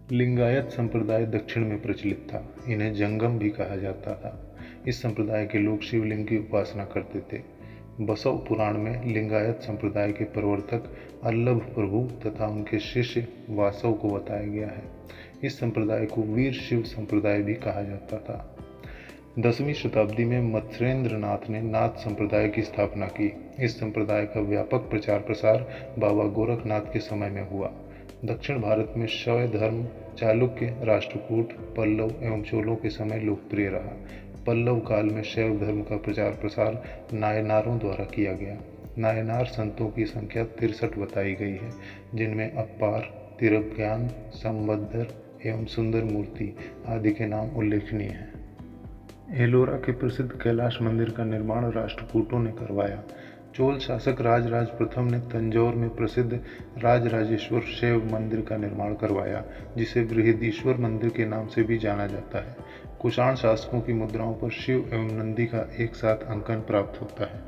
लिंगायत संप्रदाय दक्षिण में प्रचलित था। इन्हें जंगम भी कहा जाता था। इस संप्रदाय के लोग शिवलिंग की उपासना करते थे। बसव पुराण में लिंगायत संप्रदाय के प्रवर्तक अल्लभ प्रभु तथा उनके शिष्य वासव को बताया गया है। इस संप्रदाय को वीर शिव संप्रदाय भी कहा जाता था। 10वीं शताब्दी में मत्स्येंद्र नाथ ने नाथ संप्रदाय की स्थापना की। इस संप्रदाय का व्यापक प्रचार प्रसार बाबा गोरखनाथ के समय में हुआ। दक्षिण भारत में शैव धर्म चालुक्य, राष्ट्रकूट, पल्लव एवं चोलों के समय लोकप्रिय रहा। पल्लव काल में शैव धर्म का प्रचार प्रसार नायनारों द्वारा किया गया। नायनार संतों की संख्या 63 बताई गई है, जिनमें अप्पार, तिरुज्ञान, संबद्धर एवं सुंदर मूर्ति आदि के नाम उल्लेखनीय हैं। एलोरा के प्रसिद्ध कैलाश मंदिर का निर्माण राष्ट्रकूटों ने करवाया। चोल शासक राजराज प्रथम ने तंजौर में प्रसिद्ध राजराजेश्वर शैव मंदिर का निर्माण करवाया, जिसे बृहदीश्वर मंदिर के नाम से भी जाना जाता है। कुषाण शासकों की मुद्राओं पर शिव एवं नंदी का एक साथ अंकन प्राप्त होता है।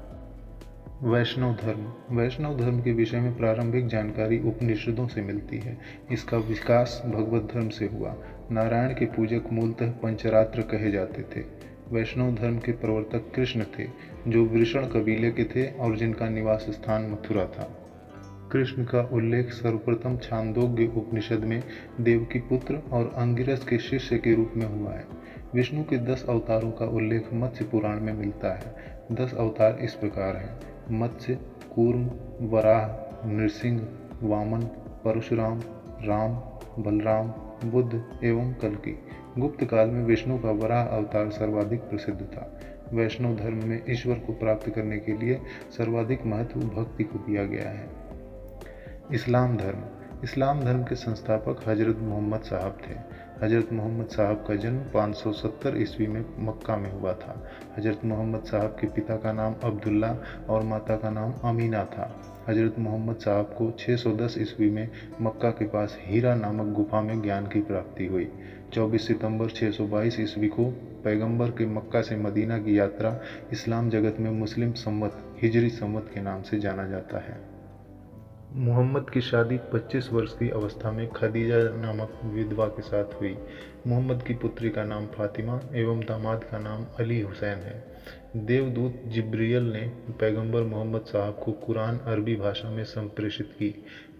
वैष्णव धर्म के विषय में प्रारंभिक जानकारी उपनिषदों से मिलती है। इसका विकास भगवत धर्म से हुआ। नारायण के पूजक मूलतः पंचरात्र कहे जाते थे। वैष्णव धर्म के प्रवर्तक कृष्ण थे, जो वृषण कबीले के थे और जिनका निवास स्थान मथुरा था। कृष्ण का उल्लेख सर्वप्रथम छांदोग्य उपनिषद में देवकी पुत्र और अंगिरस के शिष्य के रूप में हुआ है। विष्णु के 10 अवतारों का उल्लेख मत्स्य पुराण में मिलता है। 10 अवतार इस प्रकार हैं: मत्स्य, कूर्म, वराह, नृसिंह, वामन, परशुराम, राम, बलराम, बुद्ध एवं कल्कि। गुप्त काल में विष्णु का वराह अवतार सर्वाधिक प्रसिद्ध था। वैष्णव धर्म में ईश्वर को प्राप्त करने के लिए सर्वाधिक महत्व भक्ति को दिया गया है। इस्लाम धर्म के संस्थापक हजरत मोहम्मद साहब थे। हजरत मोहम्मद साहब का जन्म 570 ईस्वी में मक्का में हुआ था। हजरत मोहम्मद साहब के पिता का नाम अब्दुल्ला और माता का नाम अमीना था। हजरत मोहम्मद साहब को 610 ईस्वी में मक्का के पास हीरा नामक गुफा में ज्ञान की प्राप्ति हुई। 24 सितंबर 622 ईस्वी को पैगंबर के मक्का से मदीना की यात्रा इस्लाम जगत में मुस्लिम संवत हिजरी संवत के नाम से जाना जाता है। मोहम्मद की शादी 25 वर्ष की अवस्था में खदीजा नामक विधवा के साथ हुई। मोहम्मद की पुत्री का नाम फातिमा एवं दामाद का नाम अली हुसैन है। देवदूत जिब्रियल ने पैगंबर मोहम्मद साहब को कुरान अरबी भाषा में संप्रेषित की।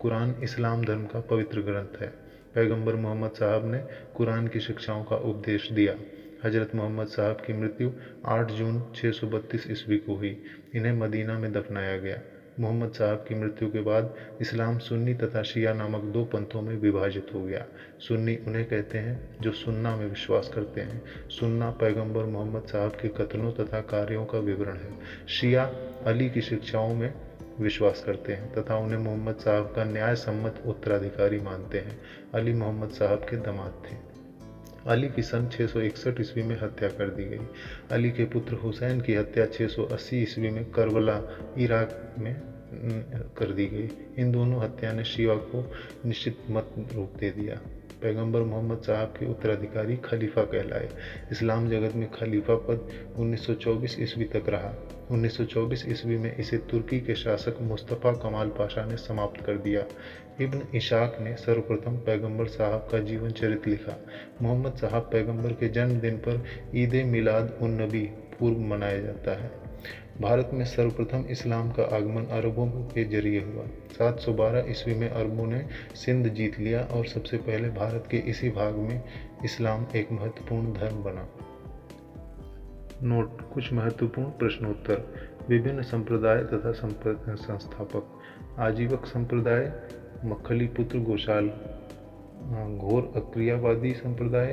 कुरान इस्लाम धर्म का पवित्र ग्रंथ है। पैगंबर मोहम्मद साहब ने कुरान की शिक्षाओं का उपदेश दिया। हजरत मोहम्मद साहब की मृत्यु 8 जून 632 ईस्वी को हुई। इन्हें मदीना में दफनाया गया। मोहम्मद साहब की मृत्यु के बाद इस्लाम सुन्नी तथा शिया नामक 2 पंथों में विभाजित हो गया। सुन्नी उन्हें कहते हैं जो सुन्ना में विश्वास करते हैं। सुन्ना पैगंबर मोहम्मद साहब के कथनों तथा कार्यों का विवरण है। शिया अली की शिक्षाओं में विश्वास करते हैं तथा उन्हें मोहम्मद साहब का न्याय सम्मत उत्तराधिकारी मानते हैं। अली मोहम्मद साहब के दामाद थे। अली की सन 661 ईस्वी में हत्या कर दी गई। अली के पुत्र हुसैन की हत्या 680 ईस्वी में करबला इराक में कर दी गई। इन दोनों हत्या ने शिया को निश्चित मत रूप दे दिया। पैगंबर मोहम्मद साहब के उत्तराधिकारी खलीफा कहलाए। इस्लाम जगत में खलीफा पद 1924 ईस्वी तक रहा। 1924 ईस्वी में इसे तुर्की के शासक मुस्तफ़ा कमाल पाशा ने समाप्त कर दिया। इब्न इशाक ने सर्वप्रथम पैगंबर साहब का जीवन चरित्र लिखा। मोहम्मद साहब पैगंबर के जन्मदिन पर ईद मिलाद उन नबी पूर्व मनाया जाता है। भारत में सर्वप्रथम इस्लाम का आगमन अरबों के जरिए हुआ। 712 ईस्वी में अरबों ने सिंध जीत लिया और सबसे पहले भारत के इसी भाग में इस्लाम एक महत्वपूर्ण धर्म बना। नोट: कुछ महत्वपूर्ण प्रश्नोत्तर। विभिन्न संप्रदाय तथा संस्थापक: आजीवक संप्रदाय, मक्खली पुत्र गोशाल, घोर अक्रियावादी संप्रदाय,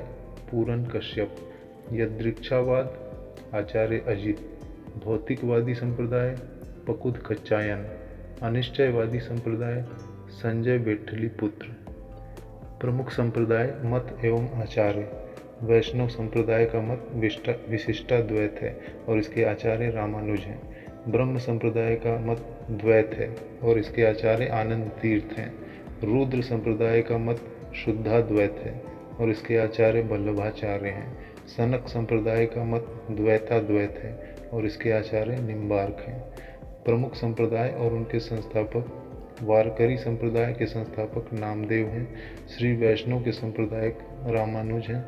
पूरन कश्यप, यदृच्छावाद, आचार्य अजित, भौतिकवादी संप्रदाय, पकुद कच्चायन, अनिश्चयवादी संप्रदाय, संजय बेट्ठली पुत्र। प्रमुख संप्रदाय, मत एवं आचार्य। वैष्णव संप्रदाय का मत विशिष्टाद्वैत है और इसके आचार्य रामानुज हैं। ब्रह्म संप्रदाय का मत द्वैत है और इसके आचार्य आनंद तीर्थ हैं। रुद्र संप्रदाय का मत शुद्धाद्वैत है और इसके आचार्य वल्लभाचार्य हैं। सनक संप्रदाय का मत द्वैताद्वैत है और इसके आचार्य निम्बार्क हैं। प्रमुख संप्रदाय और उनके संस्थापक वारकरी संप्रदाय के संस्थापक नामदेव हैं। श्री वैष्णव के संप्रदायक रामानुज हैं।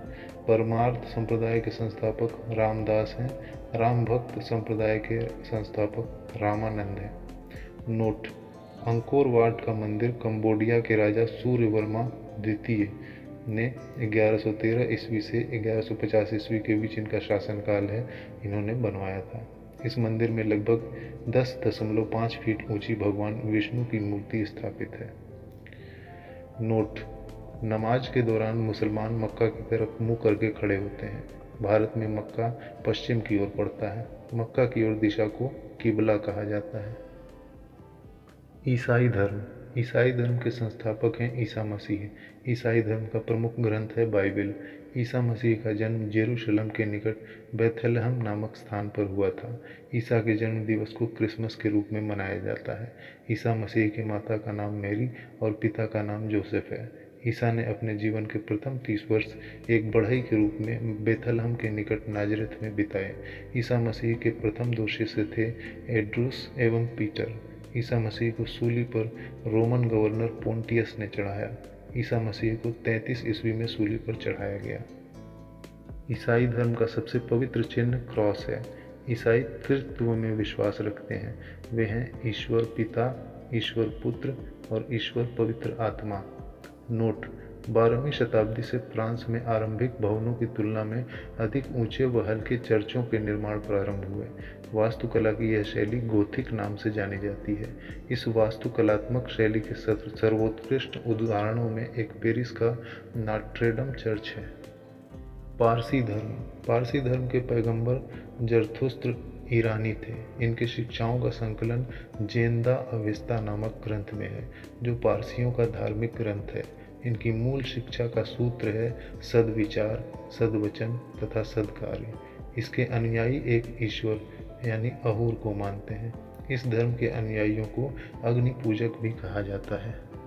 परमार्थ संप्रदाय के संस्थापक रामदास हैं। राम भक्त संप्रदाय के संस्थापक रामानंद हैं। नोट: अंकोर वाट का मंदिर कंबोडिया के राजा सूर्यवर्मा द्वितीय ने 1113 ईस्वी से 1150 ईस्वी के बीच इनका शासनकाल है, इन्होंने बनवाया था। इस मंदिर में लगभग 10.5 फीट ऊंची भगवान विष्णु की मूर्ति स्थापित है। नोट: नमाज के दौरान मुसलमान मक्का की तरफ मुंह करके खड़े होते हैं। भारत में मक्का पश्चिम की ओर पड़ता है। मक्का की ओर दिशा को किबला कहा जाता है। ईसाई धर्म: ईसाई धर्म के संस्थापक हैं ईसा मसीह। ईसाई धर्म का प्रमुख ग्रंथ है बाइबिल। ईसा मसीह का जन्म जेरूशलम के निकट बेथलेहम नामक स्थान पर हुआ था। ईसा के जन्म दिवस को क्रिसमस के रूप में मनाया जाता है। ईसा मसीह की माता का नाम मैरी और पिता का नाम जोसेफ है। ईसा ने अपने जीवन के प्रथम 30 वर्ष एक बढ़ई के रूप में बेथलेहम के निकट नाजरेथ में बिताए। ईसा मसीह के प्रथम 2 शिष्य थे एंड्रूस एवं पीटर। ईसा मसीह को सूली पर रोमन गवर्नर पोंटियस ने चढ़ाया। ईसा मसीह को 33 ईस्वी में सूली पर चढ़ाया गया। ईसाई धर्म का सबसे पवित्र चिन्ह क्रॉस है। ईसाई त्रित्व में विश्वास रखते हैं। वे हैं ईश्वर पिता, ईश्वर पुत्र और ईश्वर पवित्र आत्मा। नोट: 12वीं शताब्दी से फ्रांस में आरंभिक भवनों की तुलना में अधिक ऊंचे व हल्के चर्चों के निर्माण प्रारंभ हुए। वास्तुकला की यह शैली गोथिक नाम से जानी जाती है। इस वास्तुकलात्मक शैली के सर्वोत्कृष्ट उदाहरणों में एक पेरिस का नॉट्रेडम चर्च है। पारसी धर्म: पारसी धर्म के पैगंबर जरथुस्त्र ईरानी थे। इनके शिक्षाओं का संकलन जेंदा अवेस्ता नामक ग्रंथ में है, जो पारसियों का धार्मिक ग्रंथ है। इनकी मूल शिक्षा का सूत्र है सद्विचार, सद्वचन तथा सद्कार्य। इसके अनुयायी एक ईश्वर यानी अहूर को मानते हैं। इस धर्म के अनुयायियों को अग्नि पूजक भी कहा जाता है।